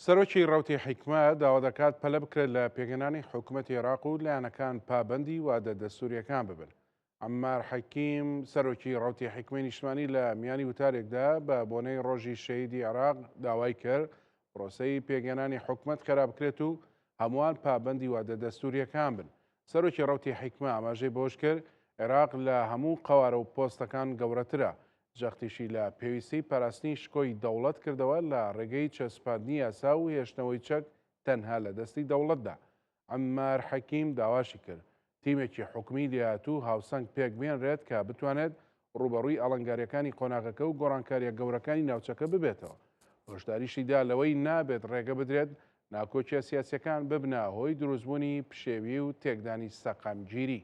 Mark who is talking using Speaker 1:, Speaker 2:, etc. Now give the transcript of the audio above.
Speaker 1: سەرۆکی ڕەوتی حیکمە داوا دەکات پەلە بکرێت لە پێگەنانی حکوومەتی عێراق و لایەنەکان پابەندی وادە دەستووریەکان ببن. عەمار حەکیم سەرۆکی ڕەوتی حیکمەی نیشتمانی لە میانی وتارێکدا بە بۆنەی ڕۆژی شەهیدی عێراق داوای کرد پرۆسەی پێگەنانی حکوومەت خێرا بکرێت و هەمووان پابەندی وادە دەستووریەکان بن. سەرۆکی ڕەوتی حیکمە ئاماژەی بۆش کرد عێراق لە هەموو قەوارە و پۆستەکان گەورەترە. جەختیشی لە پێویستی پاراستنی شکۆی دەوڵەت کردەوە لە ڕێگەی چەسپاندنی یاسا و هێشتنەوەی چەک تەنها لە دەستی دەوڵەتدا. عەمار حەکیم داواشی کرد تیمێکی حکومی لێهاتوو هاوسەنگ پێک بێنرێت کە بتوانێت ڕوبەڕووی ئەڵەنگاریەکانی قۆناغەکە و گۆڕانکاریە گەورەکانی ناوچەکە ببێتەوە. هۆشداریشیدا لەوەی نابێت ڕێگە بدرێت ناکۆچیە سیاسیەکان ببنە هۆی دروستبوونی پشێوی و تێکدانی سەقامگیری.